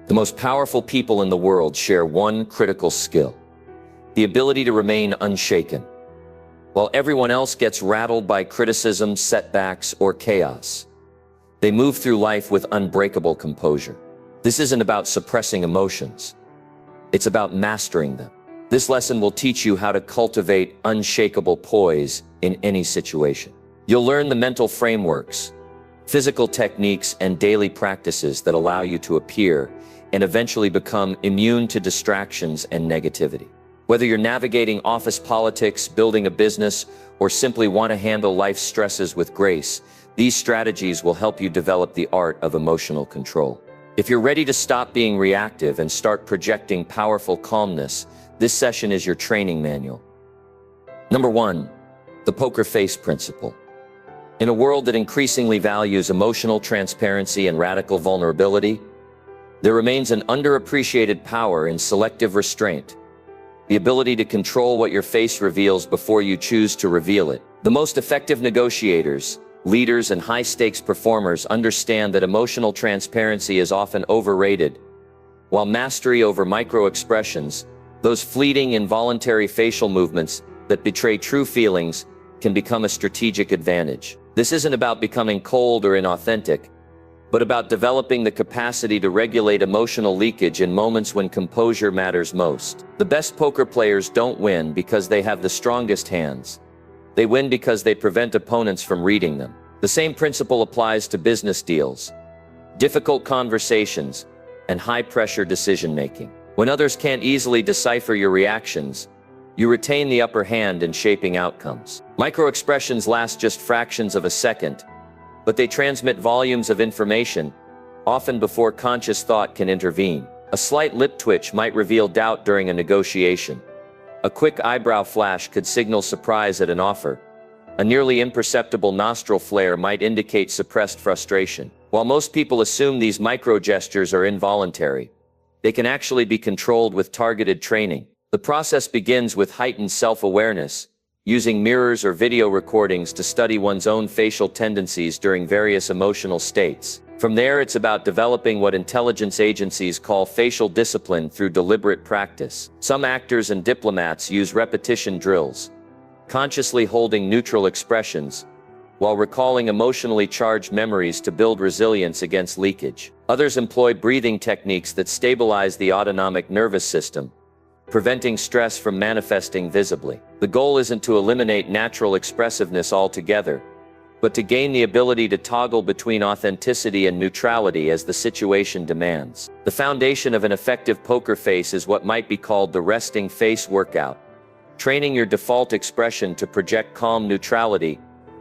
The most powerful people in the world share one critical skill: the ability to remain unshaken. While everyone else gets rattled by criticism, setbacks, or chaos, they move through life with unbreakable composure. This isn't about suppressing emotions. It's about mastering them. This lesson will teach you how to cultivate unshakable poise in any situation. You'll learn the mental frameworks, physical techniques, and daily practices that allow you to appear and eventually become immune to distractions and negativity. Whether you're navigating office politics, building a business, or simply want to handle life's stresses with grace, these strategies will help you develop the art of emotional control. If you're ready to stop being reactive and start projecting powerful calmness, this session is your training manual. Number 1, the poker face principle. In a world that increasingly values emotional transparency and radical vulnerability, there remains an underappreciated power in selective restraint, the ability to control what your face reveals before you choose to reveal it. The most effective negotiators, leaders, and high-stakes performers understand that emotional transparency is often overrated, while mastery over micro-expressions, those fleeting, involuntary facial movements that betray true feelings, can become a strategic advantage. This isn't about becoming cold or inauthentic, but about developing the capacity to regulate emotional leakage in moments when composure matters most. The best poker players don't win because they have the strongest hands. They win because they prevent opponents from reading them. The same principle applies to business deals, difficult conversations, and high-pressure decision-making. When others can't easily decipher your reactions, you retain the upper hand in shaping outcomes. Micro-expressions last just fractions of a second, but they transmit volumes of information, often before conscious thought can intervene. A slight lip twitch might reveal doubt during a negotiation. A quick eyebrow flash could signal surprise at an offer. A nearly imperceptible nostril flare might indicate suppressed frustration. While most people assume these micro-gestures are involuntary, they can actually be controlled with targeted training. The process begins with heightened self-awareness, using mirrors or video recordings to study one's own facial tendencies during various emotional states. From there, it's about developing what intelligence agencies call facial discipline through deliberate practice. Some actors and diplomats use repetition drills, consciously holding neutral expressions, while recalling emotionally charged memories to build resilience against leakage. Others employ breathing techniques that stabilize the autonomic nervous system, preventing stress from manifesting visibly. The goal isn't to eliminate natural expressiveness altogether, but to gain the ability to toggle between authenticity and neutrality as the situation demands. The foundation of an effective poker face is what might be called the resting face workout, training your default expression to project calm neutrality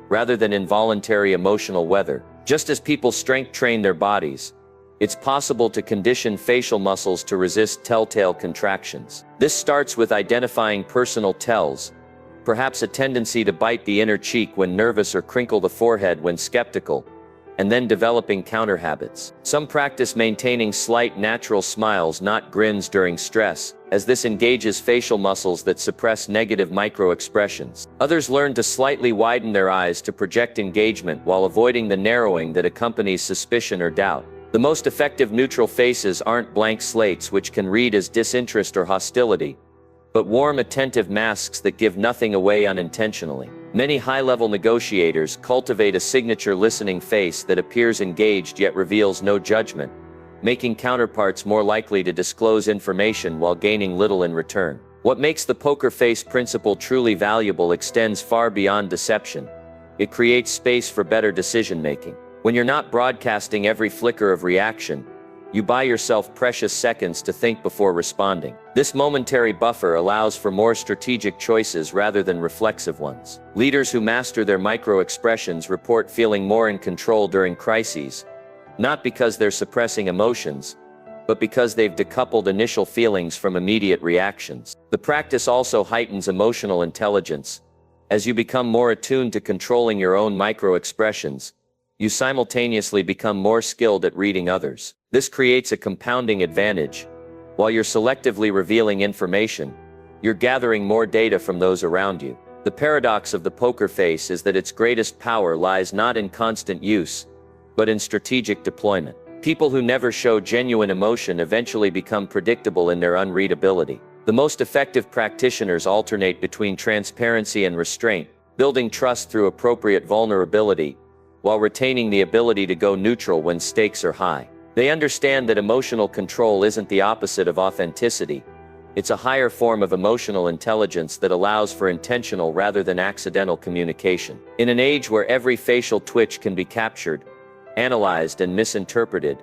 rather than involuntary emotional weather. Just as people strength train their bodies, it's possible to condition facial muscles to resist telltale contractions. This starts with identifying personal tells, perhaps a tendency to bite the inner cheek when nervous or crinkle the forehead when skeptical, and then developing counter habits. Some practice maintaining slight natural smiles, not grins, during stress, as this engages facial muscles that suppress negative micro-expressions. Others learn to slightly widen their eyes to project engagement while avoiding the narrowing that accompanies suspicion or doubt. The most effective neutral faces aren't blank slates which can read as disinterest or hostility, but warm, attentive masks that give nothing away unintentionally. Many high-level negotiators cultivate a signature listening face that appears engaged yet reveals no judgment, making counterparts more likely to disclose information while gaining little in return. What makes the poker face principle truly valuable extends far beyond deception. It creates space for better decision-making. When you're not broadcasting every flicker of reaction, you buy yourself precious seconds to think before responding. This momentary buffer allows for more strategic choices rather than reflexive ones. Leaders who master their micro-expressions report feeling more in control during crises, not because they're suppressing emotions, but because they've decoupled initial feelings from immediate reactions. The practice also heightens emotional intelligence. As you become more attuned to controlling your own micro-expressions, you simultaneously become more skilled at reading others. This creates a compounding advantage. While you're selectively revealing information, you're gathering more data from those around you. The paradox of the poker face is that its greatest power lies not in constant use, but in strategic deployment. People who never show genuine emotion eventually become predictable in their unreadability. The most effective practitioners alternate between transparency and restraint, building trust through appropriate vulnerability, while retaining the ability to go neutral when stakes are high. They understand that emotional control isn't the opposite of authenticity. It's a higher form of emotional intelligence that allows for intentional rather than accidental communication. In an age where every facial twitch can be captured, analyzed, and misinterpreted,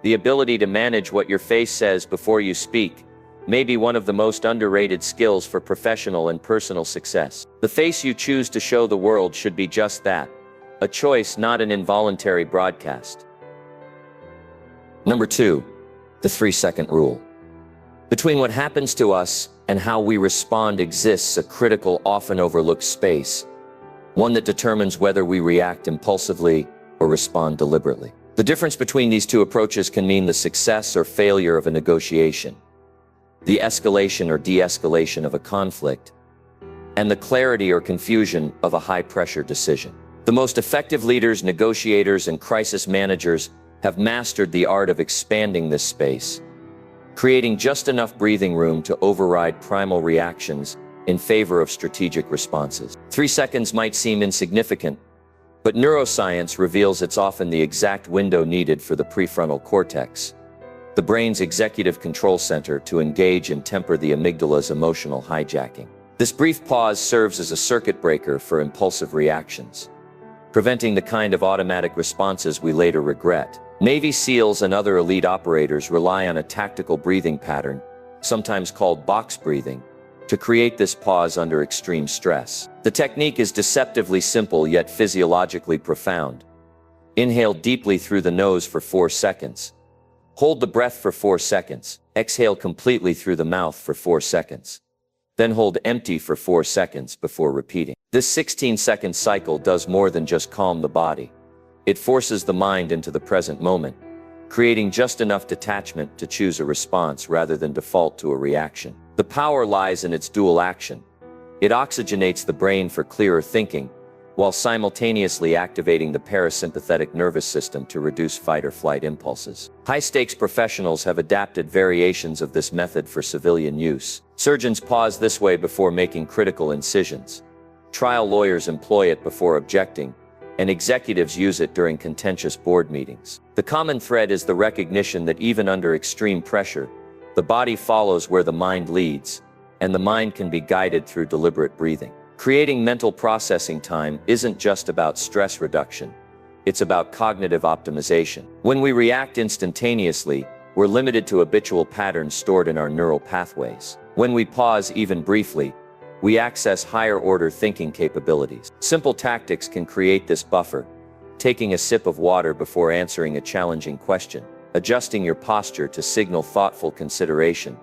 the ability to manage what your face says before you speak may be one of the most underrated skills for professional and personal success. The face you choose to show the world should be just that, a choice, not an involuntary broadcast. Number 2, the 3-second rule. Between what happens to us and how we respond exists a critical, often overlooked space, one that determines whether we react impulsively or respond deliberately. The difference between these two approaches can mean the success or failure of a negotiation, the escalation or de-escalation of a conflict, and the clarity or confusion of a high-pressure decision. The most effective leaders, negotiators, and crisis managers have mastered the art of expanding this space, creating just enough breathing room to override primal reactions in favor of strategic responses. 3 seconds might seem insignificant, but neuroscience reveals it's often the exact window needed for the prefrontal cortex, the brain's executive control center, to engage and temper the amygdala's emotional hijacking. This brief pause serves as a circuit breaker for impulsive reactions, preventing the kind of automatic responses we later regret. Navy SEALs and other elite operators rely on a tactical breathing pattern, sometimes called box breathing, to create this pause under extreme stress. The technique is deceptively simple yet physiologically profound. Inhale deeply through the nose for 4 seconds. Hold the breath for 4 seconds. Exhale completely through the mouth for 4 seconds. Then hold empty for 4 seconds before repeating. This 16-second cycle does more than just calm the body. It forces the mind into the present moment, creating just enough detachment to choose a response rather than default to a reaction. The power lies in its dual action. It oxygenates the brain for clearer thinking, while simultaneously activating the parasympathetic nervous system to reduce fight-or-flight impulses. High-stakes professionals have adapted variations of this method for civilian use. Surgeons pause this way before making critical incisions. Trial lawyers employ it before objecting, and executives use it during contentious board meetings. The common thread is the recognition that even under extreme pressure, the body follows where the mind leads, and the mind can be guided through deliberate breathing. Creating mental processing time isn't just about stress reduction. It's about cognitive optimization. When we react instantaneously, we're limited to habitual patterns stored in our neural pathways. When we pause even briefly, we access higher-order thinking capabilities. Simple tactics can create this buffer: taking a sip of water before answering a challenging question, adjusting your posture to signal thoughtful consideration,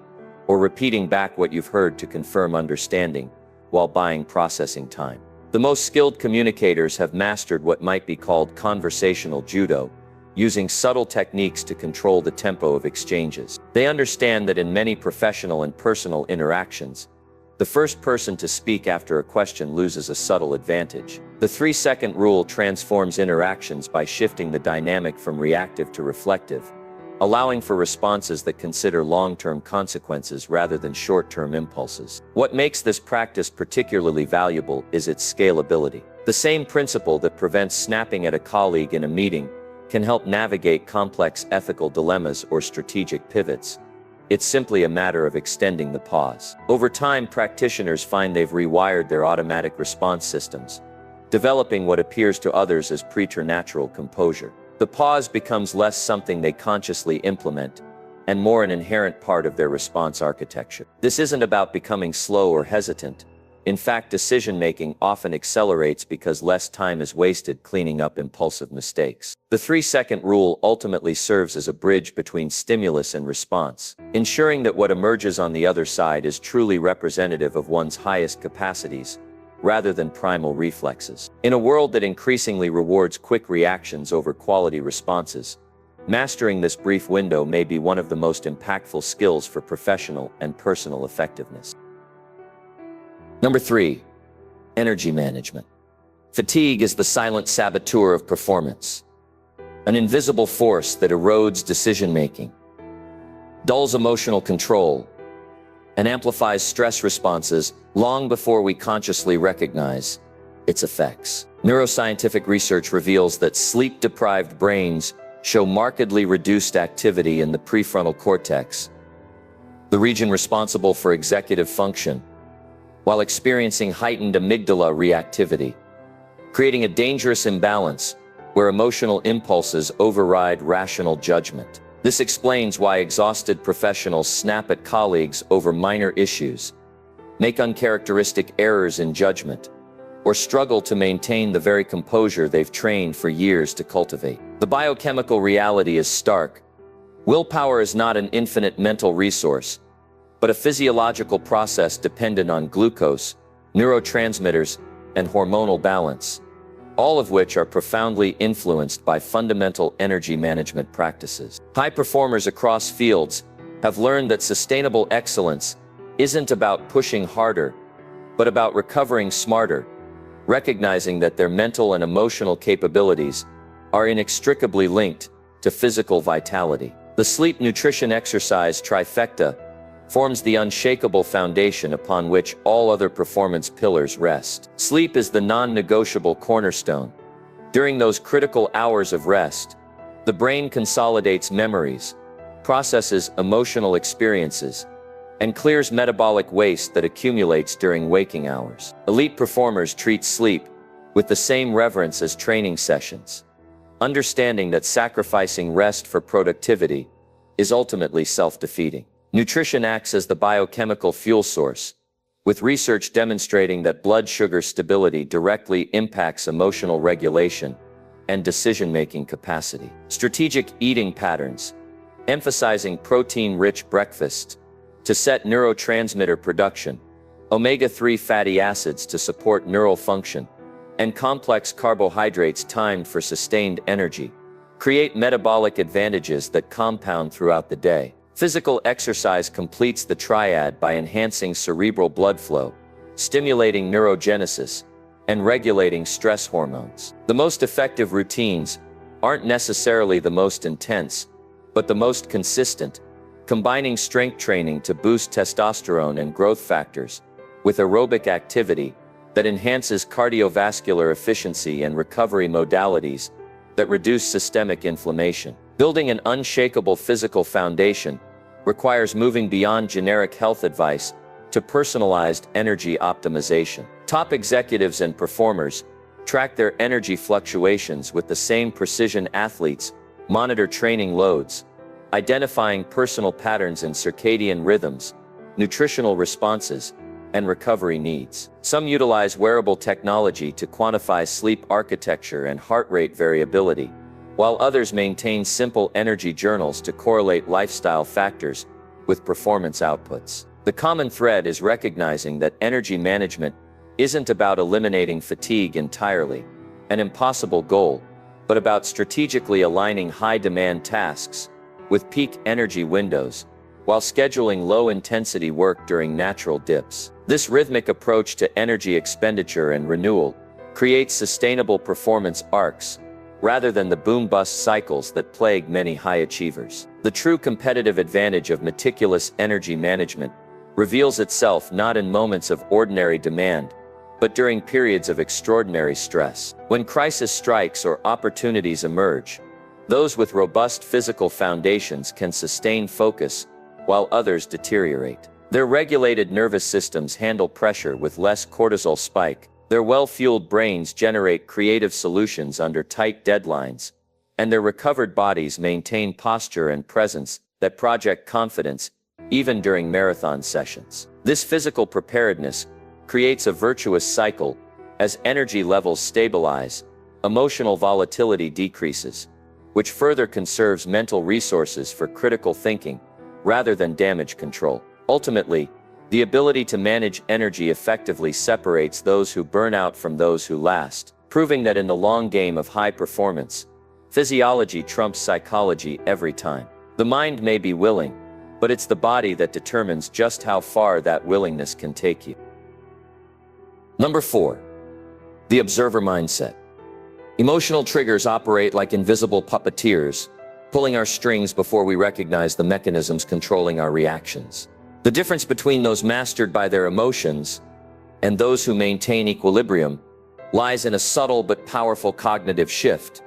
or repeating back what you've heard to confirm understanding while buying processing time. The most skilled communicators have mastered what might be called conversational judo, using subtle techniques to control the tempo of exchanges. They understand that in many professional and personal interactions, the first person to speak after a question loses a subtle advantage. The 3-second rule transforms interactions by shifting the dynamic from reactive to reflective, allowing for responses that consider long-term consequences rather than short-term impulses. What makes this practice particularly valuable is its scalability. The same principle that prevents snapping at a colleague in a meeting can help navigate complex ethical dilemmas or strategic pivots. It's simply a matter of extending the pause. Over time, practitioners find they've rewired their automatic response systems, developing what appears to others as preternatural composure. The pause becomes less something they consciously implement, and more an inherent part of their response architecture. This isn't about becoming slow or hesitant. In fact, decision-making often accelerates because less time is wasted cleaning up impulsive mistakes. The 3-second rule ultimately serves as a bridge between stimulus and response, ensuring that what emerges on the other side is truly representative of one's highest capacities, rather than primal reflexes. In a world that increasingly rewards quick reactions over quality responses, mastering this brief window may be one of the most impactful skills for professional and personal effectiveness. Number 3, energy management. Fatigue is the silent saboteur of performance. an invisible force that erodes decision-making, dulls emotional control, and amplifies stress responses long before we consciously recognize its effects. Neuroscientific research reveals that sleep-deprived brains show markedly reduced activity in the prefrontal cortex, the region responsible for executive function, while experiencing heightened amygdala reactivity, creating a dangerous imbalance where emotional impulses override rational judgment. This explains why exhausted professionals snap at colleagues over minor issues, make uncharacteristic errors in judgment, or struggle to maintain the very composure they've trained for years to cultivate. The biochemical reality is stark. Willpower is not an infinite mental resource, but a physiological process dependent on glucose, neurotransmitters, and hormonal balance, all of which are profoundly influenced by fundamental energy management practices. High performers across fields have learned that sustainable excellence isn't about pushing harder, but about recovering smarter, recognizing that their mental and emotional capabilities are inextricably linked to physical vitality. The sleep, nutrition, exercise trifecta forms the unshakable foundation upon which all other performance pillars rest. Sleep is the non-negotiable cornerstone. During those critical hours of rest, the brain consolidates memories, processes emotional experiences, and clears metabolic waste that accumulates during waking hours. Elite performers treat sleep with the same reverence as training sessions, understanding that sacrificing rest for productivity is ultimately self-defeating. Nutrition acts as the biochemical fuel source, with research demonstrating that blood sugar stability directly impacts emotional regulation and decision-making capacity. Strategic eating patterns, emphasizing protein-rich breakfasts to set neurotransmitter production, omega-3 fatty acids to support neural function, and complex carbohydrates timed for sustained energy, create metabolic advantages that compound throughout the day. Physical exercise completes the triad by enhancing cerebral blood flow, stimulating neurogenesis, and regulating stress hormones. The most effective routines aren't necessarily the most intense, but the most consistent, combining strength training to boost testosterone and growth factors with aerobic activity that enhances cardiovascular efficiency and recovery modalities that reduce systemic inflammation. Building an unshakable physical foundation requires moving beyond generic health advice to personalized energy optimization. Top executives and performers track their energy fluctuations with the same precision athletes monitor training loads, identifying personal patterns in circadian rhythms, nutritional responses, and recovery needs. Some utilize wearable technology to quantify sleep architecture and heart rate variability, while others maintain simple energy journals to correlate lifestyle factors with performance outputs. The common thread is recognizing that energy management isn't about eliminating fatigue entirely, an impossible goal, but about strategically aligning high-demand tasks with peak energy windows, while scheduling low-intensity work during natural dips. This rhythmic approach to energy expenditure and renewal creates sustainable performance arcs, rather than the boom-bust cycles that plague many high achievers. The true competitive advantage of meticulous energy management reveals itself not in moments of ordinary demand, but during periods of extraordinary stress. When crisis strikes or opportunities emerge, those with robust physical foundations can sustain focus, while others deteriorate. Their regulated nervous systems handle pressure with less cortisol spike, their well-fueled brains generate creative solutions under tight deadlines, and their recovered bodies maintain posture and presence that project confidence even during marathon sessions. This physical preparedness creates a virtuous cycle. As energy levels stabilize, emotional volatility decreases, which further conserves mental resources for critical thinking rather than damage control. Ultimately, the ability to manage energy effectively separates those who burn out from those who last, proving that in the long game of high performance, physiology trumps psychology every time. The mind may be willing, but it's the body that determines just how far that willingness can take you. Number 4. The observer mindset. Emotional triggers operate like invisible puppeteers, pulling our strings before we recognize the mechanisms controlling our reactions. The difference between those mastered by their emotions and those who maintain equilibrium lies in a subtle but powerful cognitive shift,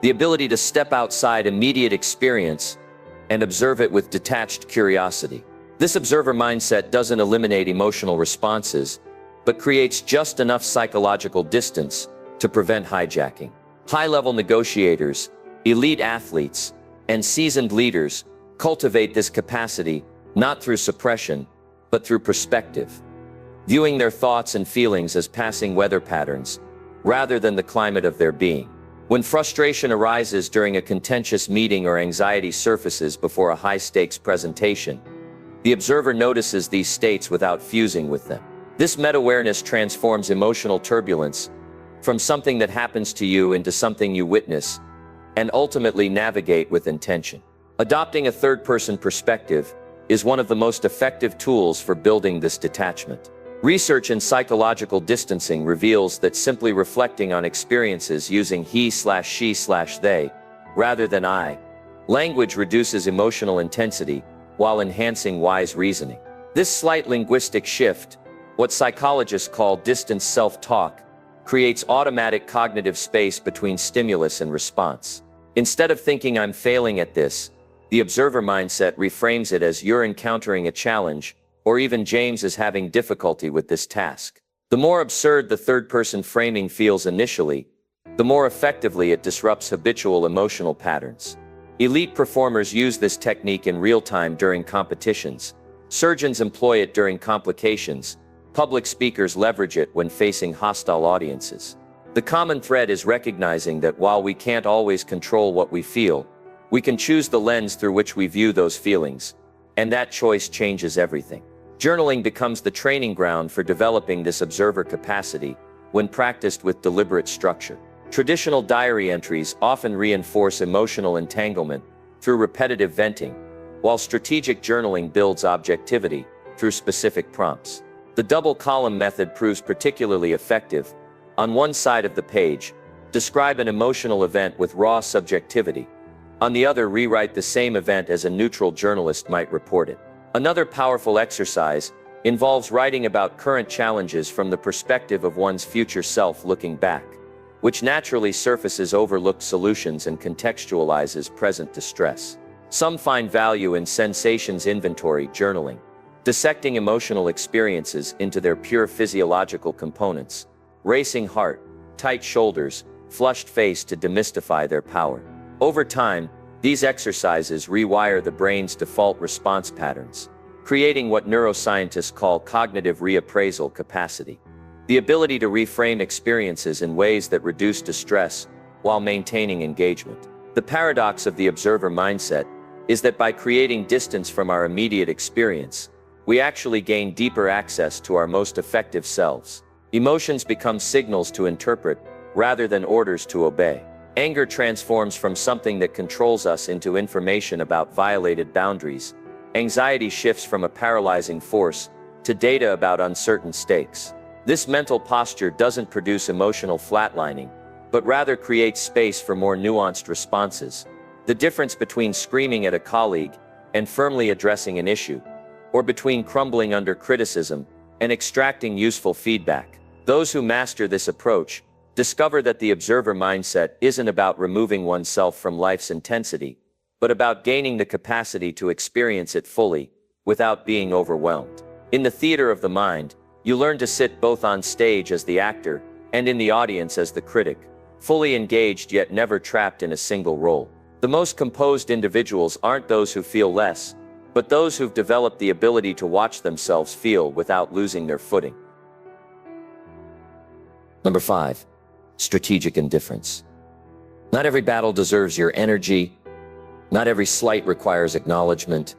the ability to step outside immediate experience and observe it with detached curiosity. This observer mindset doesn't eliminate emotional responses, but creates just enough psychological distance to prevent hijacking. High-level negotiators, elite athletes, and seasoned leaders cultivate this capacity not through suppression, but through perspective, viewing their thoughts and feelings as passing weather patterns, rather than the climate of their being. When frustration arises during a contentious meeting or anxiety surfaces before a high-stakes presentation, the observer notices these states without fusing with them. This meta-awareness transforms emotional turbulence from something that happens to you into something you witness and ultimately navigate with intention. Adopting a third-person perspective is one of the most effective tools for building this detachment. Research in psychological distancing reveals that simply reflecting on experiences using he/she/they rather than I language reduces emotional intensity while enhancing wise reasoning. This slight linguistic shift, what psychologists call distance self-talk, creates automatic cognitive space between stimulus and response. Instead of thinking I'm failing at this, the observer mindset reframes it as you're encountering a challenge, or even James is having difficulty with this task. The more absurd the third-person framing feels initially, the more effectively it disrupts habitual emotional patterns. Elite performers use this technique in real time during competitions. Surgeons employ it during complications. Public speakers leverage it when facing hostile audiences. The common thread is recognizing that while we can't always control what we feel, we can choose the lens through which we view those feelings, and that choice changes everything. Journaling becomes the training ground for developing this observer capacity when practiced with deliberate structure. Traditional diary entries often reinforce emotional entanglement through repetitive venting, while strategic journaling builds objectivity through specific prompts. The double column method proves particularly effective. On one side of the page, describe an emotional event with raw subjectivity. On the other, rewrite the same event as a neutral journalist might report it. Another powerful exercise involves writing about current challenges from the perspective of one's future self looking back, which naturally surfaces overlooked solutions and contextualizes present distress. Some find value in sensations inventory journaling, dissecting emotional experiences into their pure physiological components, racing heart, tight shoulders, flushed face to demystify their power. Over time, these exercises rewire the brain's default response patterns, creating what neuroscientists call cognitive reappraisal capacity, the ability to reframe experiences in ways that reduce distress while maintaining engagement. The paradox of the observer mindset is that by creating distance from our immediate experience, we actually gain deeper access to our most effective selves. Emotions become signals to interpret rather than orders to obey. Anger transforms from something that controls us into information about violated boundaries. Anxiety shifts from a paralyzing force to data about uncertain stakes. This mental posture doesn't produce emotional flatlining, but rather creates space for more nuanced responses. The difference between screaming at a colleague and firmly addressing an issue, or between crumbling under criticism and extracting useful feedback. Those who master this approach discover that the observer mindset isn't about removing oneself from life's intensity, but about gaining the capacity to experience it fully, without being overwhelmed. In the theater of the mind, you learn to sit both on stage as the actor and in the audience as the critic, fully engaged yet never trapped in a single role. The most composed individuals aren't those who feel less, but those who've developed the ability to watch themselves feel without losing their footing. Number 5. Strategic indifference. Not every battle deserves your energy, not every slight requires acknowledgement,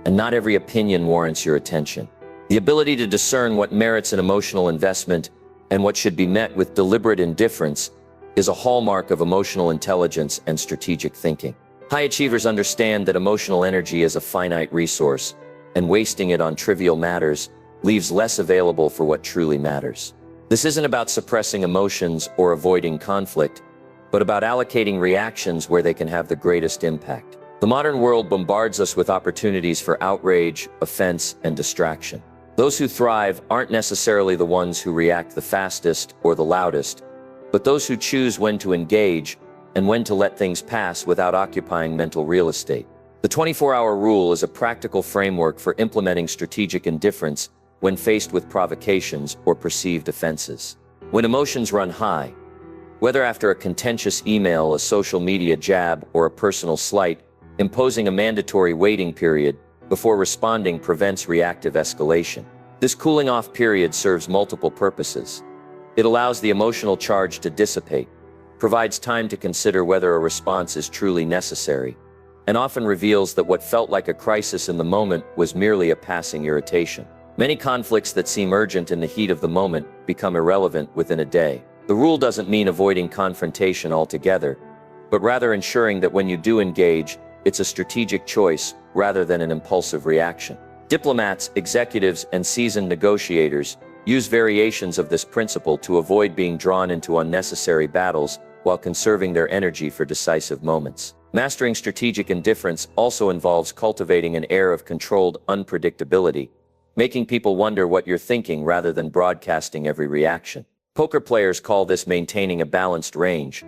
and not every opinion warrants your attention. The ability to discern what merits an emotional investment and what should be met with deliberate indifference is a hallmark of emotional intelligence and strategic thinking. High achievers understand that emotional energy is a finite resource, and wasting it on trivial matters leaves less available for what truly matters. This isn't about suppressing emotions or avoiding conflict. but about allocating reactions where they can have the greatest impact. The modern world bombards us with opportunities for outrage, offense, and distraction. Those who thrive aren't necessarily the ones who react the fastest or the loudest, but those who choose when to engage and when to let things pass without occupying mental real estate. The 24-hour rule is a practical framework for implementing strategic indifference when faced with provocations or perceived offenses. When emotions run high, whether after a contentious email, a social media jab, or a personal slight, imposing a mandatory waiting period before responding prevents reactive escalation. This cooling-off period serves multiple purposes. It allows the emotional charge to dissipate, provides time to consider whether a response is truly necessary, and often reveals that what felt like a crisis in the moment was merely a passing irritation. Many conflicts that seem urgent in the heat of the moment become irrelevant within a day. The rule doesn't mean avoiding confrontation altogether, but rather ensuring that when you do engage, it's a strategic choice rather than an impulsive reaction. Diplomats, executives, and seasoned negotiators use variations of this principle to avoid being drawn into unnecessary battles while conserving their energy for decisive moments. Mastering strategic indifference also involves cultivating an air of controlled unpredictability, making people wonder what you're thinking rather than broadcasting every reaction. Poker players call this maintaining a balanced range,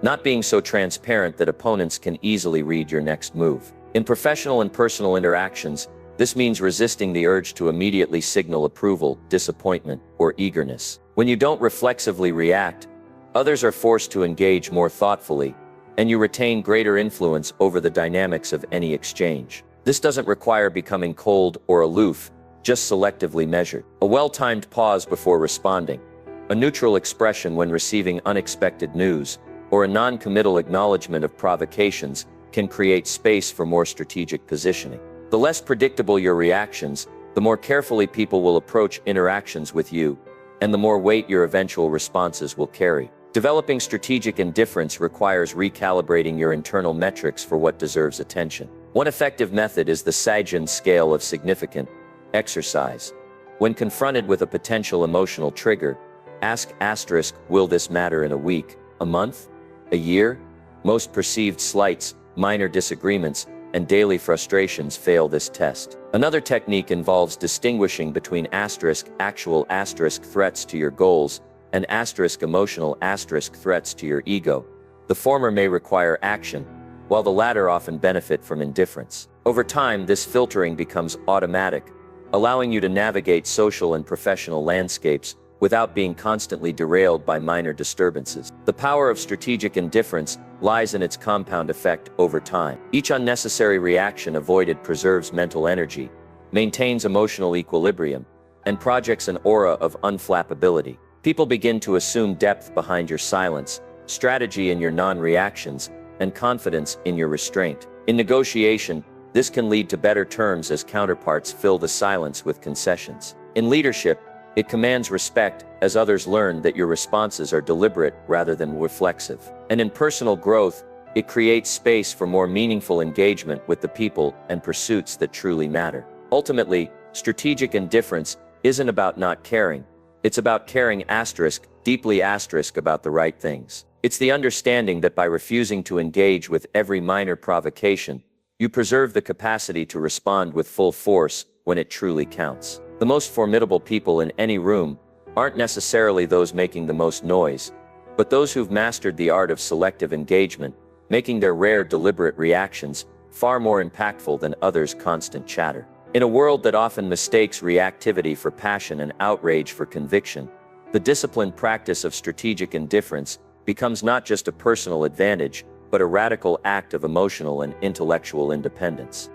not being so transparent that opponents can easily read your next move. In professional and personal interactions, this means resisting the urge to immediately signal approval, disappointment, or eagerness. When you don't reflexively react, others are forced to engage more thoughtfully, and you retain greater influence over the dynamics of any exchange. This doesn't require becoming cold or aloof, just selectively measured. A well-timed pause before responding, a neutral expression when receiving unexpected news, or a non-committal acknowledgement of provocations can create space for more strategic positioning. The less predictable your reactions, the more carefully people will approach interactions with you, and the more weight your eventual responses will carry. Developing strategic indifference requires recalibrating your internal metrics for what deserves attention. One effective method is the Sagan scale of significant exercise. When confronted with a potential emotional trigger, ask asterisk, will this matter in a week, a month, a year? Most perceived slights, minor disagreements, and daily frustrations fail this test. Another technique involves distinguishing between asterisk actual asterisk threats to your goals and asterisk emotional asterisk threats to your ego. The former may require action, while the latter often benefit from indifference. Over time, this filtering becomes automatic, allowing you to navigate social and professional landscapes without being constantly derailed by minor disturbances. The power of strategic indifference lies in its compound effect over time. Each unnecessary reaction avoided preserves mental energy, maintains emotional equilibrium, and projects an aura of unflappability. People begin to assume depth behind your silence, strategy in your non-reactions, and confidence in your restraint. In negotiation, this can lead to better terms as counterparts fill the silence with concessions. In leadership, it commands respect as others learn that your responses are deliberate rather than reflexive. And in personal growth, it creates space for more meaningful engagement with the people and pursuits that truly matter. Ultimately, strategic indifference isn't about not caring. It's about caring asterisk, deeply asterisk about the right things. It's the understanding that by refusing to engage with every minor provocation, you preserve the capacity to respond with full force when it truly counts. The most formidable people in any room aren't necessarily those making the most noise, but those who've mastered the art of selective engagement, making their rare deliberate reactions far more impactful than others' constant chatter. In a world that often mistakes reactivity for passion and outrage for conviction, the disciplined practice of strategic indifference becomes not just a personal advantage, but a radical act of emotional and intellectual independence.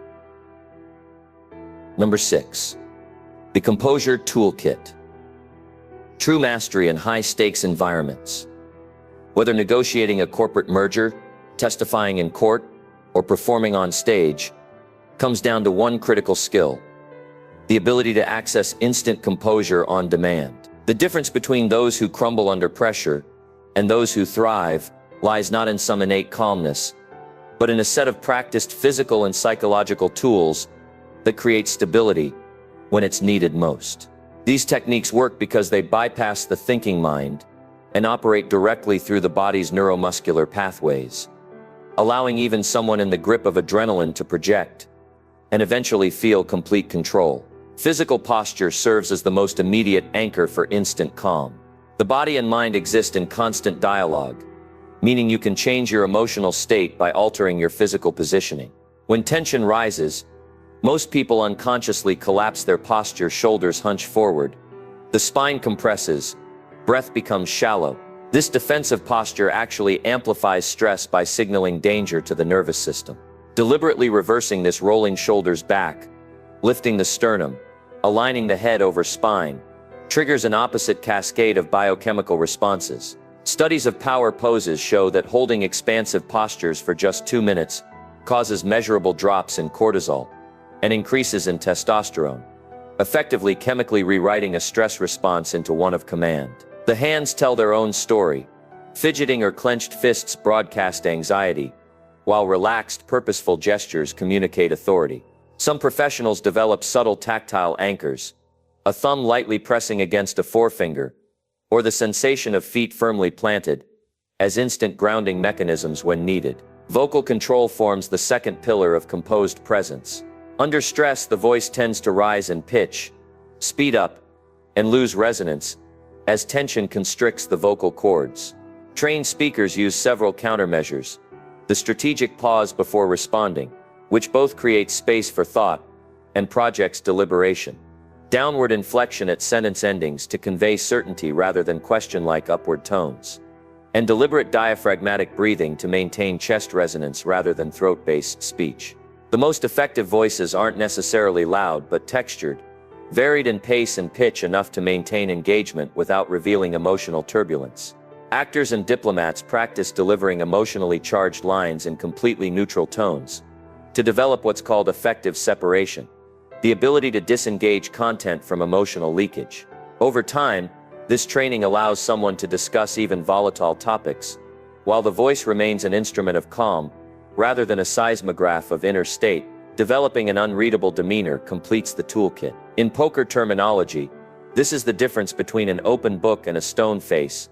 Number 6. The Composure Toolkit. True mastery in high-stakes environments. Whether negotiating a corporate merger, testifying in court, or performing on stage, comes down to one critical skill: the ability to access instant composure on demand. The difference between those who crumble under pressure and those who thrive lies not in some innate calmness, but in a set of practiced physical and psychological tools that create stability when it's needed most. These techniques work because they bypass the thinking mind and operate directly through the body's neuromuscular pathways, allowing even someone in the grip of adrenaline to project and eventually feel complete control. Physical posture serves as the most immediate anchor for instant calm. The body and mind exist in constant dialogue, meaning you can change your emotional state by altering your physical positioning. When tension rises, most people unconsciously collapse their posture, shoulders hunch forward, the spine compresses, breath becomes shallow. This defensive posture actually amplifies stress by signaling danger to the nervous system. Deliberately reversing this, rolling shoulders back, lifting the sternum, aligning the head over spine, triggers an opposite cascade of biochemical responses. Studies of power poses show that holding expansive postures for just 2 minutes causes measurable drops in cortisol and increases in testosterone, effectively chemically rewriting a stress response into one of command. The hands tell their own story. Fidgeting or clenched fists broadcast anxiety, while relaxed, purposeful gestures communicate authority. Some professionals develop subtle tactile anchors, a thumb lightly pressing against a forefinger, or the sensation of feet firmly planted, as instant grounding mechanisms when needed. Vocal control forms the second pillar of composed presence. Under stress, the voice tends to rise in pitch, speed up, and lose resonance, as tension constricts the vocal cords. Trained speakers use several countermeasures. The strategic pause before responding, which both creates space for thought and projects deliberation. Downward inflection at sentence endings to convey certainty rather than question-like upward tones. And deliberate diaphragmatic breathing to maintain chest resonance rather than throat-based speech. The most effective voices aren't necessarily loud but textured, varied in pace and pitch enough to maintain engagement without revealing emotional turbulence. Actors and diplomats practice delivering emotionally charged lines in completely neutral tones to develop what's called effective separation, the ability to disengage content from emotional leakage. Over time, this training allows someone to discuss even volatile topics, while the voice remains an instrument of calm, rather than a seismograph of inner state. Developing an unreadable demeanor completes the toolkit. In poker terminology, this is the difference between an open book and a stone face,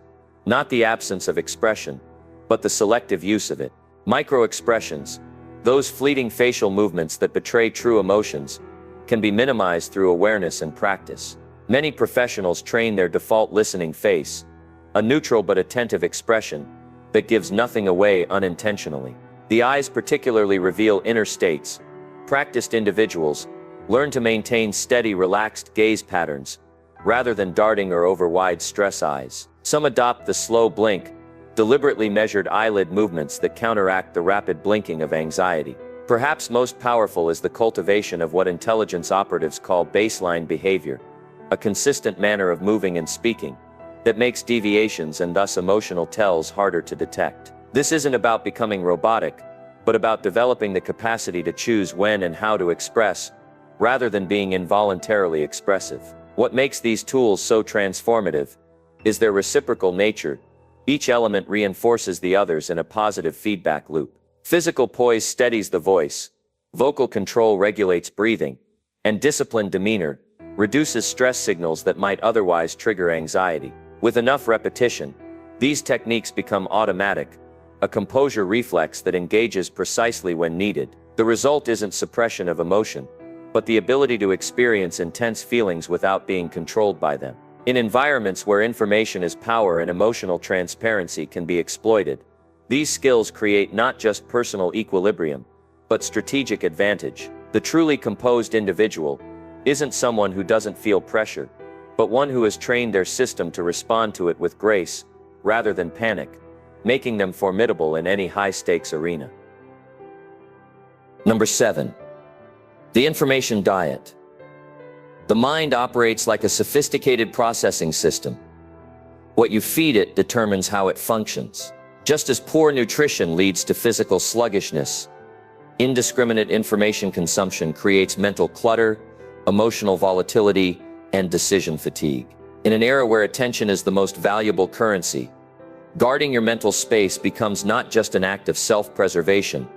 not the absence of expression, but the selective use of it. Micro-expressions, those fleeting facial movements that betray true emotions, can be minimized through awareness and practice. Many professionals train their default listening face, a neutral but attentive expression that gives nothing away unintentionally. The eyes particularly reveal inner states. Practiced individuals learn to maintain steady, relaxed gaze patterns, rather than darting or over-wide stress eyes. Some adopt the slow blink, deliberately measured eyelid movements that counteract the rapid blinking of anxiety. Perhaps most powerful is the cultivation of what intelligence operatives call baseline behavior, a consistent manner of moving and speaking that makes deviations and thus emotional tells harder to detect. This isn't about becoming robotic, but about developing the capacity to choose when and how to express, rather than being involuntarily expressive. What makes these tools so transformative is their reciprocal nature. Each element reinforces the others in a positive feedback loop. Physical poise steadies the voice, vocal control regulates breathing, and disciplined demeanor reduces stress signals that might otherwise trigger anxiety. With enough repetition, these techniques become automatic, a composure reflex that engages precisely when needed. The result isn't suppression of emotion, but the ability to experience intense feelings without being controlled by them. In environments where information is power and emotional transparency can be exploited, these skills create not just personal equilibrium, but strategic advantage. The truly composed individual isn't someone who doesn't feel pressure, but one who has trained their system to respond to it with grace, rather than panic, making them formidable in any high-stakes arena. Number 7. The information diet. The mind operates like a sophisticated processing system. What you feed it determines how it functions. Just as poor nutrition leads to physical sluggishness, indiscriminate information consumption creates mental clutter, emotional volatility, and decision fatigue. In an era where attention is the most valuable currency, guarding your mental space becomes not just an act of self-preservation,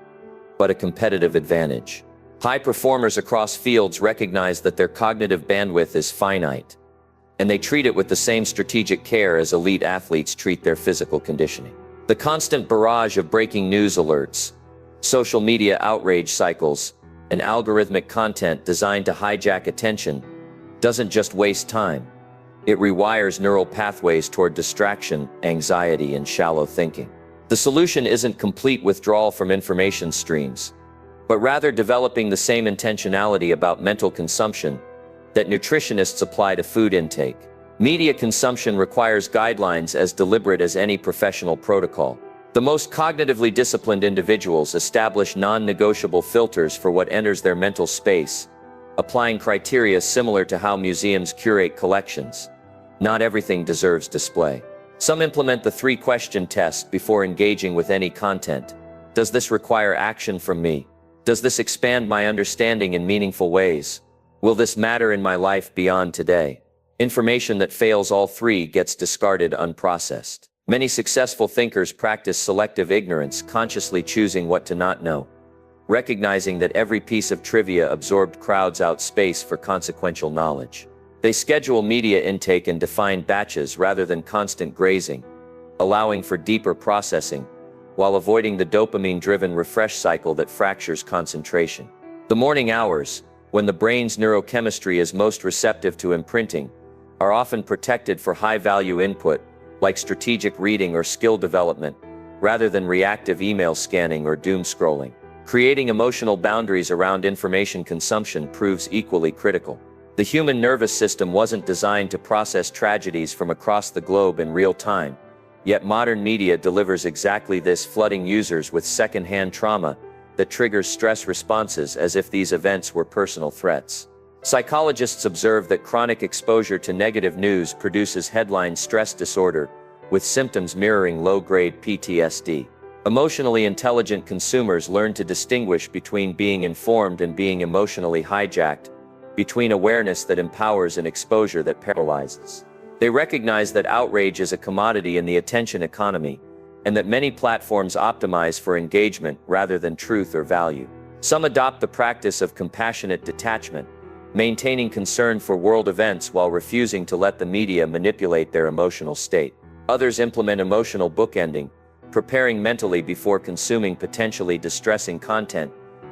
but a competitive advantage. High performers across fields recognize that their cognitive bandwidth is finite, and they treat it with the same strategic care as elite athletes treat their physical conditioning. The constant barrage of breaking news alerts, social media outrage cycles, and algorithmic content designed to hijack attention doesn't just waste time. It rewires neural pathways toward distraction, anxiety, and shallow thinking. The solution isn't complete withdrawal from information streams, but rather developing the same intentionality about mental consumption that nutritionists apply to food intake. Media consumption requires guidelines as deliberate as any professional protocol. The most cognitively disciplined individuals establish non-negotiable filters for what enters their mental space, applying criteria similar to how museums curate collections. Not everything deserves display. Some implement the three-question test before engaging with any content. Does this require action from me? Does this expand my understanding in meaningful ways? Will this matter in my life beyond today? Information that fails all three gets discarded unprocessed. Many successful thinkers practice selective ignorance, consciously choosing what to not know, recognizing that every piece of trivia absorbed crowds out space for consequential knowledge. They schedule media intake in defined batches rather than constant grazing, allowing for deeper processing, while avoiding the dopamine-driven refresh cycle that fractures concentration. The morning hours, when the brain's neurochemistry is most receptive to imprinting, are often protected for high-value input, like strategic reading or skill development, rather than reactive email scanning or doom scrolling. Creating emotional boundaries around information consumption proves equally critical. The human nervous system wasn't designed to process tragedies from across the globe in real time, yet modern media delivers exactly this, flooding users with second-hand trauma that triggers stress responses as if these events were personal threats. Psychologists observe that chronic exposure to negative news produces headline stress disorder, with symptoms mirroring low-grade PTSD. Emotionally intelligent consumers learn to distinguish between being informed and being emotionally hijacked, between awareness that empowers and exposure that paralyzes. They recognize that outrage is a commodity in the attention economy, and that many platforms optimize for engagement rather than truth or value. Some adopt the practice of compassionate detachment, maintaining concern for world events while refusing to let the media manipulate their emotional state. Others implement emotional bookending, preparing mentally before consuming potentially distressing content,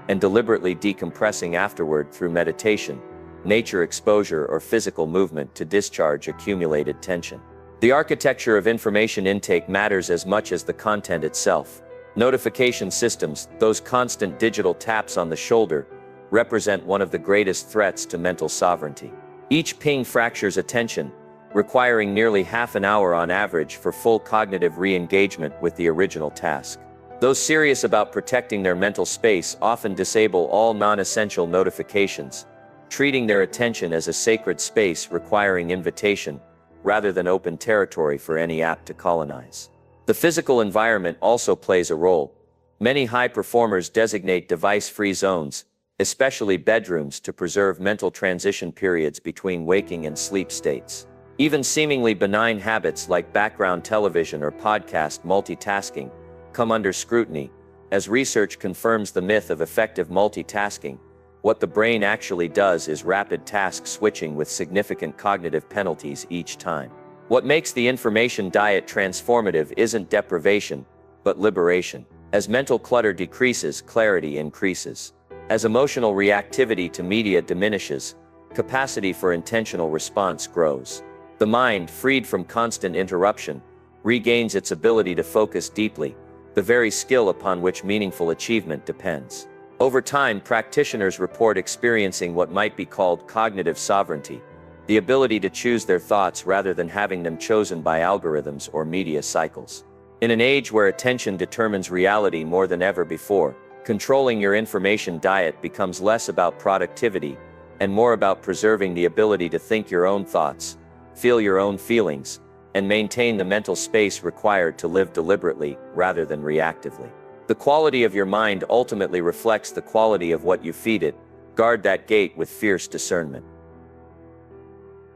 and deliberately decompressing afterward through meditation, nature exposure, or physical movement to discharge accumulated tension. The architecture of information intake matters as much as the content itself. Notification systems, those constant digital taps on the shoulder, represent one of the greatest threats to mental sovereignty. Each ping fractures attention, requiring nearly half an hour on average for full cognitive re-engagement with the original task. Those serious about protecting their mental space often disable all non-essential notifications, treating their attention as a sacred space requiring invitation, rather than open territory for any app to colonize. The physical environment also plays a role. Many high performers designate device-free zones, especially bedrooms, to preserve mental transition periods between waking and sleep states. Even seemingly benign habits like background television or podcast multitasking come under scrutiny, as research confirms the myth of effective multitasking. What the brain actually does is rapid task switching with significant cognitive penalties each time. What makes the information diet transformative isn't deprivation, but liberation. As mental clutter decreases, clarity increases. As emotional reactivity to media diminishes, capacity for intentional response grows. The mind, freed from constant interruption, regains its ability to focus deeply, the very skill upon which meaningful achievement depends. Over time, practitioners report experiencing what might be called cognitive sovereignty, the ability to choose their thoughts rather than having them chosen by algorithms or media cycles. In an age where attention determines reality more than ever before, controlling your information diet becomes less about productivity and more about preserving the ability to think your own thoughts, feel your own feelings, and maintain the mental space required to live deliberately rather than reactively. The quality of your mind ultimately reflects the quality of what you feed it. Guard that gate with fierce discernment.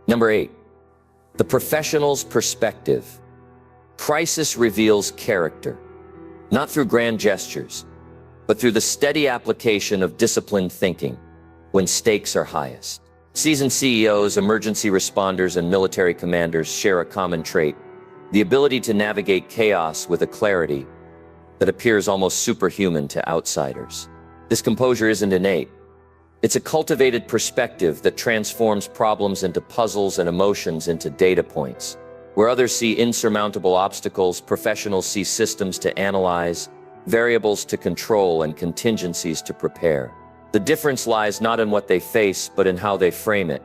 Number 8. The professional's perspective. Crisis reveals character, not through grand gestures, but through the steady application of disciplined thinking when stakes are highest. Seasoned CEOs, emergency responders, and military commanders share a common trait: the ability to navigate chaos with a clarity that appears almost superhuman to outsiders. This composure isn't innate. It's a cultivated perspective that transforms problems into puzzles and emotions into data points. Where others see insurmountable obstacles, professionals see systems to analyze, variables to control, and contingencies to prepare. The difference lies not in what they face, but in how they frame it.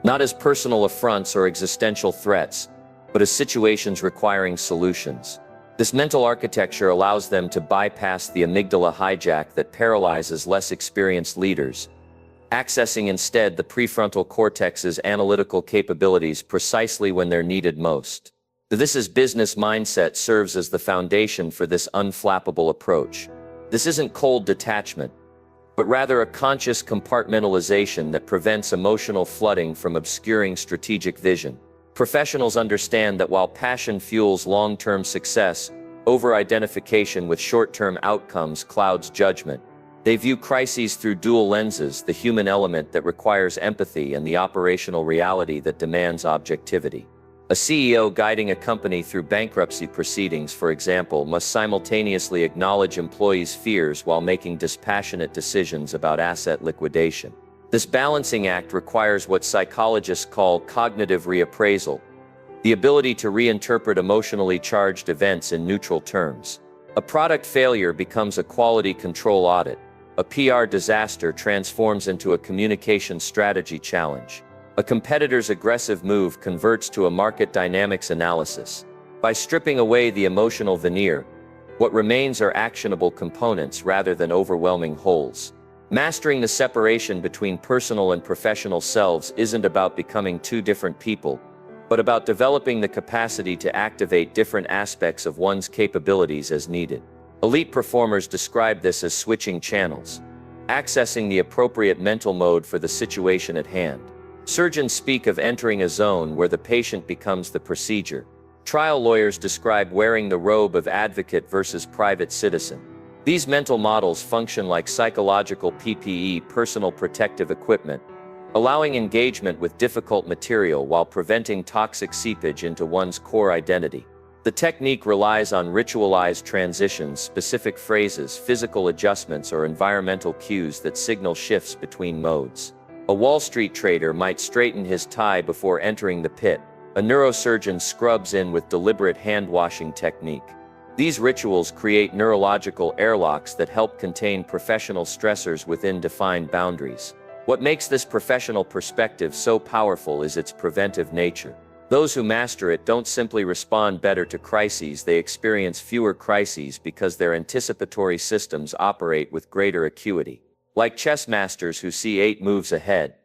Not as personal affronts or existential threats, but as situations requiring solutions. This mental architecture allows them to bypass the amygdala hijack that paralyzes less experienced leaders, accessing instead the prefrontal cortex's analytical capabilities precisely when they're needed most. This is business mindset serves as the foundation for this unflappable approach. This isn't cold detachment, but rather a conscious compartmentalization that prevents emotional flooding from obscuring strategic vision. Professionals understand that while passion fuels long-term success, over-identification with short-term outcomes clouds judgment. They view crises through dual lenses: the human element that requires empathy and the operational reality that demands objectivity. A CEO guiding a company through bankruptcy proceedings, for example, must simultaneously acknowledge employees' fears while making dispassionate decisions about asset liquidation. This balancing act requires what psychologists call cognitive reappraisal, the ability to reinterpret emotionally charged events in neutral terms. A product failure becomes a quality control audit. A PR disaster transforms into a communication strategy challenge. A competitor's aggressive move converts to a market dynamics analysis. By stripping away the emotional veneer, what remains are actionable components rather than overwhelming wholes. Mastering the separation between personal and professional selves isn't about becoming two different people, but about developing the capacity to activate different aspects of one's capabilities as needed. Elite performers describe this as switching channels, accessing the appropriate mental mode for the situation at hand. Surgeons speak of entering a zone where the patient becomes the procedure. Trial lawyers describe wearing the robe of advocate versus private citizen. These mental models function like psychological PPE, personal protective equipment, allowing engagement with difficult material while preventing toxic seepage into one's core identity. The technique relies on ritualized transitions, specific phrases, physical adjustments, or environmental cues that signal shifts between modes. A Wall Street trader might straighten his tie before entering the pit. A neurosurgeon scrubs in with deliberate hand-washing technique. These rituals create neurological airlocks that help contain professional stressors within defined boundaries. What makes this professional perspective so powerful is its preventive nature. Those who master it don't simply respond better to crises, they experience fewer crises because their anticipatory systems operate with greater acuity. Like chess masters who see 8 moves ahead,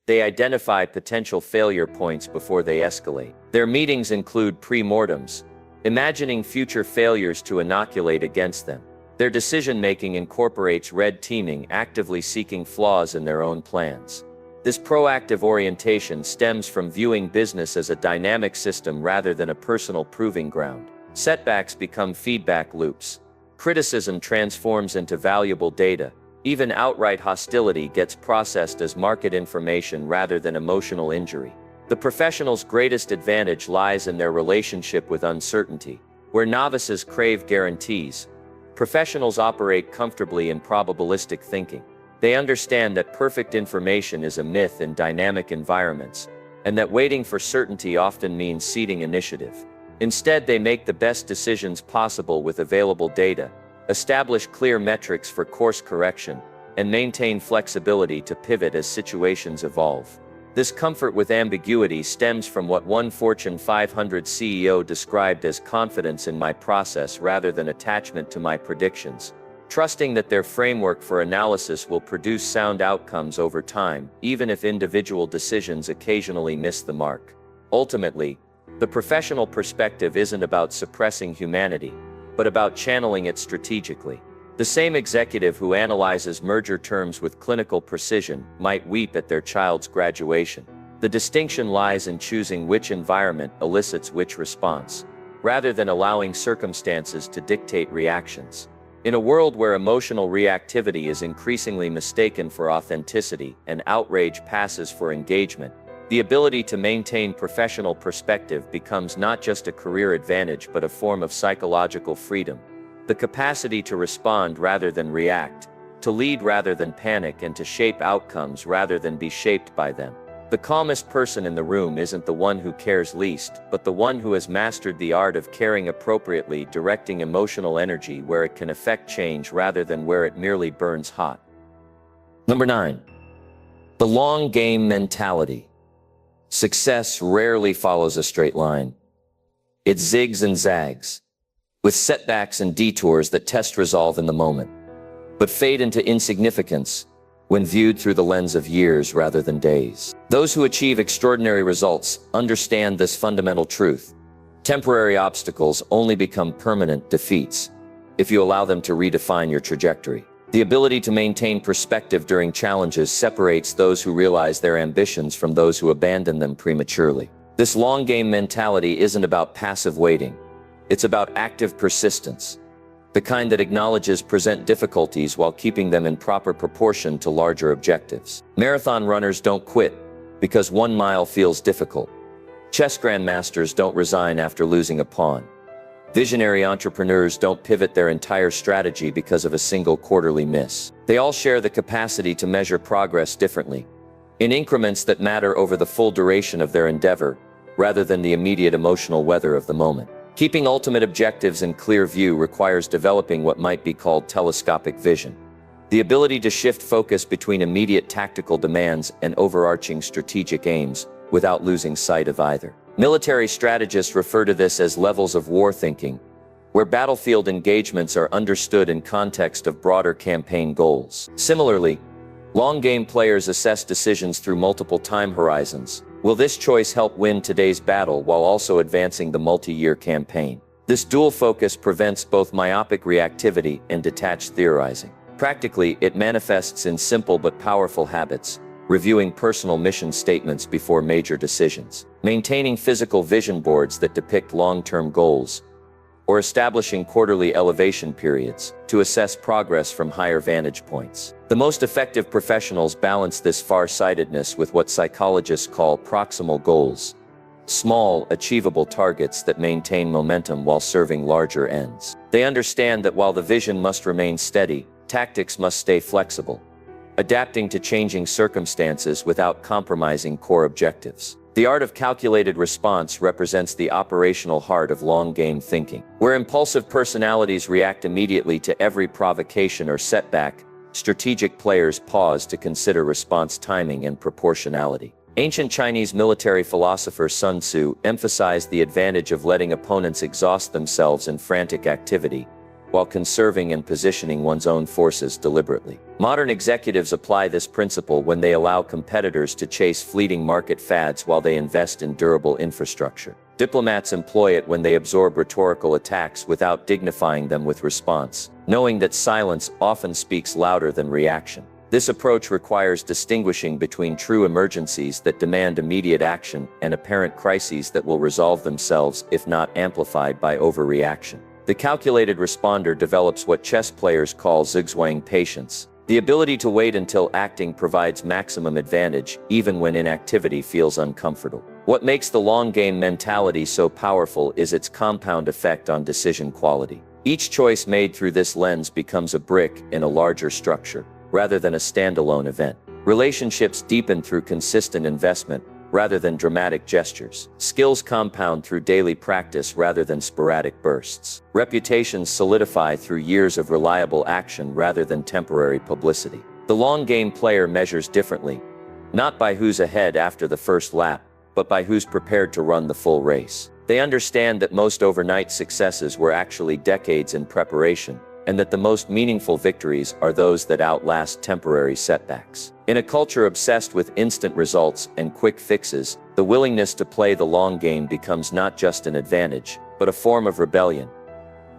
they identify potential failure points before they escalate. Their meetings include pre-mortems, imagining future failures to inoculate against them. Their decision-making incorporates red teaming, actively seeking flaws in their own plans. This proactive orientation stems from viewing business as a dynamic system rather than a personal proving ground. Setbacks become feedback loops. Criticism transforms into valuable data. Even outright hostility gets processed as market information rather than emotional injury. The professional's greatest advantage lies in their relationship with uncertainty. Where novices crave guarantees, professionals operate comfortably in probabilistic thinking. They understand that perfect information is a myth in dynamic environments, and that waiting for certainty often means ceding initiative. Instead, they make the best decisions possible with available data, establish clear metrics for course correction, and maintain flexibility to pivot as situations evolve. This comfort with ambiguity stems from what one Fortune 500 CEO described as confidence in my process rather than attachment to my predictions, trusting that their framework for analysis will produce sound outcomes over time, even if individual decisions occasionally miss the mark. Ultimately, the professional perspective isn't about suppressing humanity, but about channeling it strategically. The same executive who analyzes merger terms with clinical precision might weep at their child's graduation. The distinction lies in choosing which environment elicits which response, rather than allowing circumstances to dictate reactions. In a world where emotional reactivity is increasingly mistaken for authenticity and outrage passes for engagement, the ability to maintain professional perspective becomes not just a career advantage but a form of psychological freedom. The capacity to respond rather than react, to lead rather than panic, and to shape outcomes rather than be shaped by them. The calmest person in the room isn't the one who cares least, but the one who has mastered the art of caring appropriately, directing emotional energy where it can affect change rather than where it merely burns hot. Number 9. The long game mentality. Success rarely follows a straight line. It zigs and zags, with setbacks and detours that test resolve in the moment, but fade into insignificance when viewed through the lens of years rather than days. Those who achieve extraordinary results understand this fundamental truth. Temporary obstacles only become permanent defeats if you allow them to redefine your trajectory. The ability to maintain perspective during challenges separates those who realize their ambitions from those who abandon them prematurely. This long game mentality isn't about passive waiting. It's about active persistence, the kind that acknowledges present difficulties while keeping them in proper proportion to larger objectives. Marathon runners don't quit because 1 mile feels difficult. Chess grandmasters don't resign after losing a pawn. Visionary entrepreneurs don't pivot their entire strategy because of a single quarterly miss. They all share the capacity to measure progress differently, in increments that matter over the full duration of their endeavor, rather than the immediate emotional weather of the moment. Keeping ultimate objectives in clear view requires developing what might be called telescopic vision, the ability to shift focus between immediate tactical demands and overarching strategic aims without losing sight of either. Military strategists refer to this as levels of war thinking, where battlefield engagements are understood in context of broader campaign goals. Similarly, long-game players assess decisions through multiple time horizons. Will this choice help win today's battle while also advancing the multi-year campaign? This dual focus prevents both myopic reactivity and detached theorizing. Practically, it manifests in simple but powerful habits: reviewing personal mission statements before major decisions, maintaining physical vision boards that depict long-term goals, or establishing quarterly elevation periods to assess progress from higher vantage points. The most effective professionals balance this far-sightedness with what psychologists call proximal goals, small, achievable targets that maintain momentum while serving larger ends. They understand that while the vision must remain steady, tactics must stay flexible, adapting to changing circumstances without compromising core objectives. The art of calculated response represents the operational heart of long-game thinking. Where impulsive personalities react immediately to every provocation or setback, strategic players pause to consider response timing and proportionality. Ancient Chinese military philosopher Sun Tzu emphasized the advantage of letting opponents exhaust themselves in frantic activity, while conserving and positioning one's own forces deliberately. Modern executives apply this principle when they allow competitors to chase fleeting market fads while they invest in durable infrastructure. Diplomats employ it when they absorb rhetorical attacks without dignifying them with response, knowing that silence often speaks louder than reaction. This approach requires distinguishing between true emergencies that demand immediate action and apparent crises that will resolve themselves if not amplified by overreaction. The calculated responder develops what chess players call zigzwang patience, the ability to wait until acting provides maximum advantage, even when inactivity feels uncomfortable. What makes the long-game mentality so powerful is its compound effect on decision quality. Each choice made through this lens becomes a brick in a larger structure, rather than a standalone event. Relationships deepen through consistent investment, rather than dramatic gestures. Skills compound through daily practice rather than sporadic bursts. Reputations solidify through years of reliable action rather than temporary publicity. The long-game player measures differently, not by who's ahead after the first lap, but by who's prepared to run the full race. They understand that most overnight successes were actually decades in preparation, and that the most meaningful victories are those that outlast temporary setbacks. In a culture obsessed with instant results and quick fixes, the willingness to play the long game becomes not just an advantage, but a form of rebellion.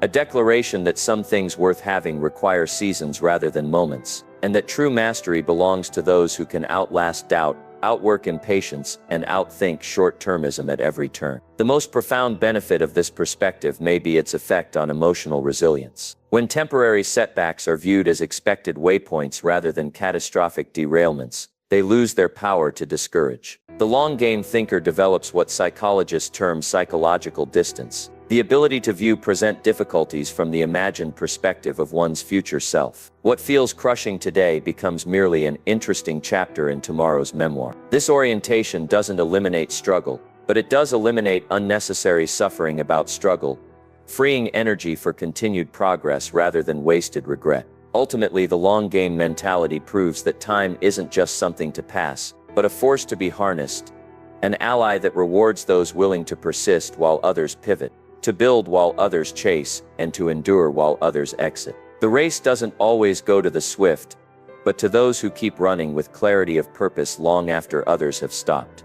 A declaration that some things worth having require seasons rather than moments, and that true mastery belongs to those who can outlast doubt, outwork impatience, and outthink short-termism at every turn. The most profound benefit of this perspective may be its effect on emotional resilience. When temporary setbacks are viewed as expected waypoints rather than catastrophic derailments, they lose their power to discourage. The long-game thinker develops what psychologists term psychological distance, the ability to view present difficulties from the imagined perspective of one's future self. What feels crushing today becomes merely an interesting chapter in tomorrow's memoir. This orientation doesn't eliminate struggle, but it does eliminate unnecessary suffering about struggle, freeing energy for continued progress rather than wasted regret. Ultimately, the long-game mentality proves that time isn't just something to pass, but a force to be harnessed, an ally that rewards those willing to persist while others pivot, to build while others chase, and to endure while others exit. The race doesn't always go to the swift, but to those who keep running with clarity of purpose long after others have stopped.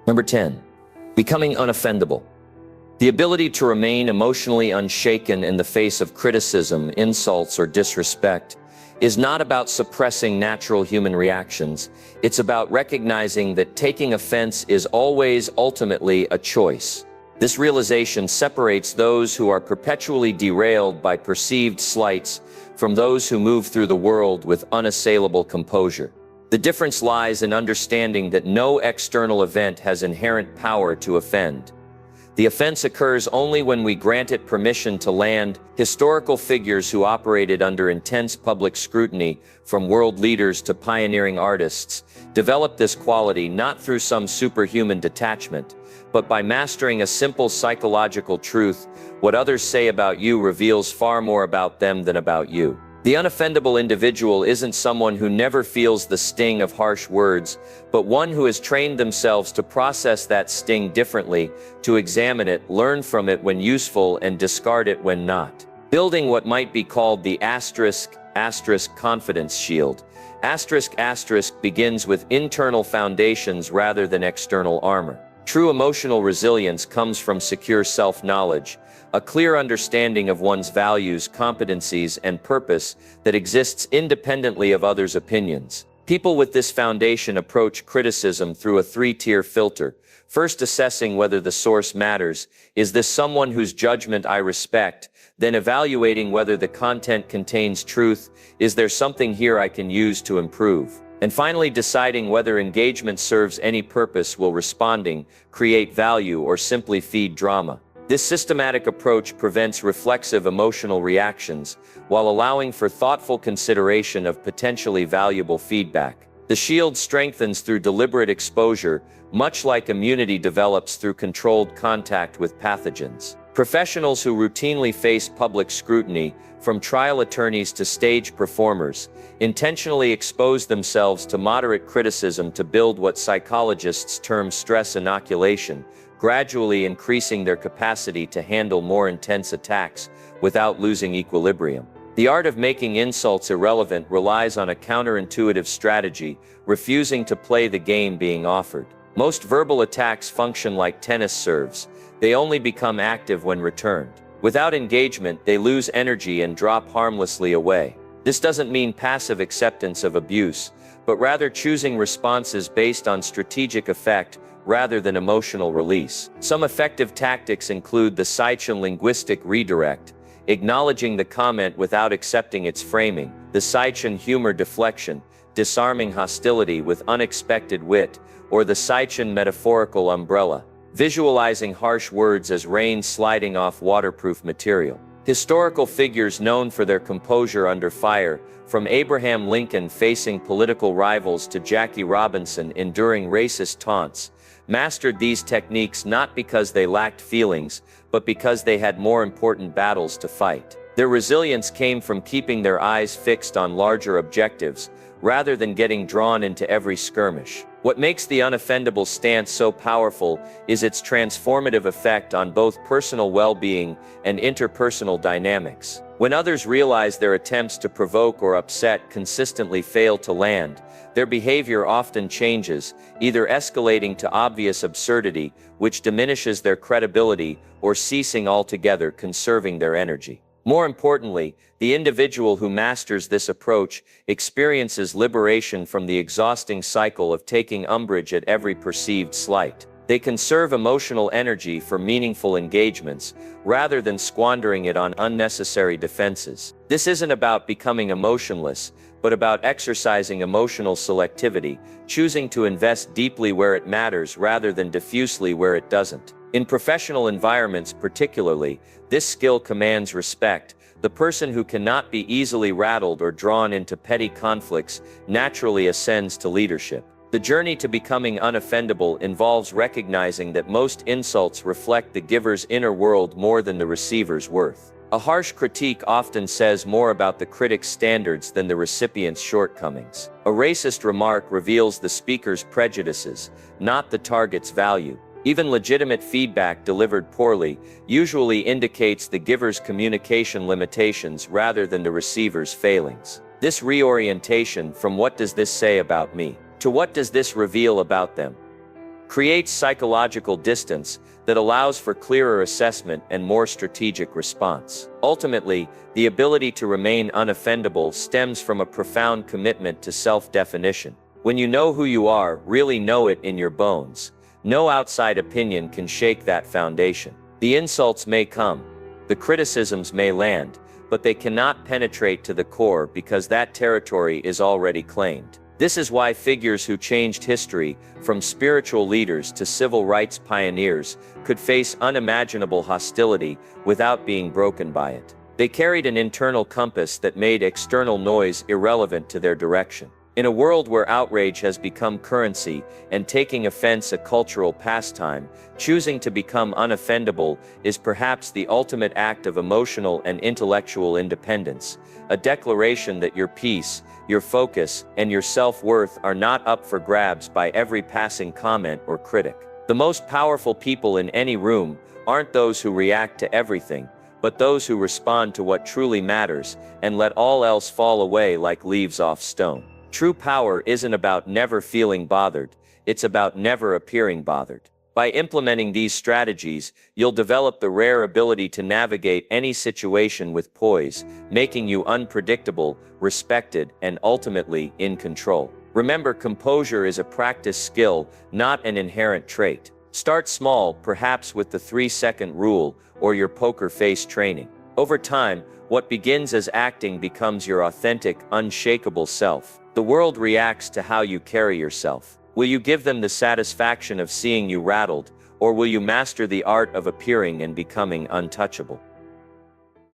Number 10. Becoming unoffendable. The ability to remain emotionally unshaken in the face of criticism, insults, or disrespect is not about suppressing natural human reactions. It's about recognizing that taking offense is always ultimately a choice. This realization separates those who are perpetually derailed by perceived slights from those who move through the world with unassailable composure. The difference lies in understanding that no external event has inherent power to offend. The offense occurs only when we grant it permission to land. Historical figures who operated under intense public scrutiny, from world leaders to pioneering artists, developed this quality not through some superhuman detachment, but by mastering a simple psychological truth: what others say about you reveals far more about them than about you. The unoffendable individual isn't someone who never feels the sting of harsh words, but one who has trained themselves to process that sting differently, to examine it, learn from it when useful, and discard it when not. Building what might be called the ** confidence shield. ** begins with internal foundations rather than external armor. True emotional resilience comes from secure self-knowledge, a clear understanding of one's values, competencies, and purpose that exists independently of others' opinions. People with this foundation approach criticism through a three-tier filter. First, assessing whether the source matters. Is this someone whose judgment I respect? Then evaluating whether the content contains truth. Is there something here I can use to improve? And finally, deciding whether engagement serves any purpose. Will responding create value or simply feed drama? This systematic approach prevents reflexive emotional reactions while allowing for thoughtful consideration of potentially valuable feedback. The shield strengthens through deliberate exposure, much like immunity develops through controlled contact with pathogens. Professionals who routinely face public scrutiny, from trial attorneys to stage performers, intentionally expose themselves to moderate criticism to build what psychologists term stress inoculation, gradually increasing their capacity to handle more intense attacks without losing equilibrium. The art of making insults irrelevant relies on a counterintuitive strategy, refusing to play the game being offered. Most verbal attacks function like tennis serves. They only become active when returned. Without engagement, they lose energy and drop harmlessly away. This doesn't mean passive acceptance of abuse, but rather choosing responses based on strategic effect rather than emotional release. Some effective tactics include the Seichen linguistic redirect, acknowledging the comment without accepting its framing, the Seichen humor deflection, disarming hostility with unexpected wit, or the Seichen metaphorical umbrella, visualizing harsh words as rain sliding off waterproof material. Historical figures known for their composure under fire, from Abraham Lincoln facing political rivals to Jackie Robinson enduring racist taunts, mastered these techniques not because they lacked feelings, but because they had more important battles to fight. Their resilience came from keeping their eyes fixed on larger objectives, rather than getting drawn into every skirmish. What makes the unoffendable stance so powerful is its transformative effect on both personal well-being and interpersonal dynamics. When others realize their attempts to provoke or upset consistently fail to land, their behavior often changes, either escalating to obvious absurdity, which diminishes their credibility, or ceasing altogether, conserving their energy. More importantly, the individual who masters this approach experiences liberation from the exhausting cycle of taking umbrage at every perceived slight. They conserve emotional energy for meaningful engagements, rather than squandering it on unnecessary defenses. This isn't about becoming emotionless, but about exercising emotional selectivity, choosing to invest deeply where it matters rather than diffusely where it doesn't. In professional environments particularly, this skill commands respect. The person who cannot be easily rattled or drawn into petty conflicts naturally ascends to leadership. The journey to becoming unoffendable involves recognizing that most insults reflect the giver's inner world more than the receiver's worth. A harsh critique often says more about the critic's standards than the recipient's shortcomings. A racist remark reveals the speaker's prejudices, not the target's value. Even legitimate feedback delivered poorly usually indicates the giver's communication limitations rather than the receiver's failings. This reorientation from "what does this say about me?" to "what does this reveal about them?" creates psychological distance that allows for clearer assessment and more strategic response. Ultimately, the ability to remain unoffendable stems from a profound commitment to self-definition. When you know who you are, really know it in your bones, no outside opinion can shake that foundation. The insults may come, the criticisms may land, but they cannot penetrate to the core because that territory is already claimed. This is why figures who changed history, from spiritual leaders to civil rights pioneers, could face unimaginable hostility without being broken by it. They carried an internal compass that made external noise irrelevant to their direction. In a world where outrage has become currency and taking offense a cultural pastime, choosing to become unoffendable is perhaps the ultimate act of emotional and intellectual independence, a declaration that your peace, your focus, and your self-worth are not up for grabs by every passing comment or critic. The most powerful people in any room aren't those who react to everything, but those who respond to what truly matters and let all else fall away like leaves off stone. True power isn't about never feeling bothered, it's about never appearing bothered. By implementing these strategies, you'll develop the rare ability to navigate any situation with poise, making you unpredictable, respected, and ultimately in control. Remember, composure is a practice skill, not an inherent trait. Start small, perhaps with the 3-second rule or your poker face training. Over time, what begins as acting becomes your authentic, unshakable self. The world reacts to how you carry yourself. Will you give them the satisfaction of seeing you rattled, or will you master the art of appearing and becoming untouchable?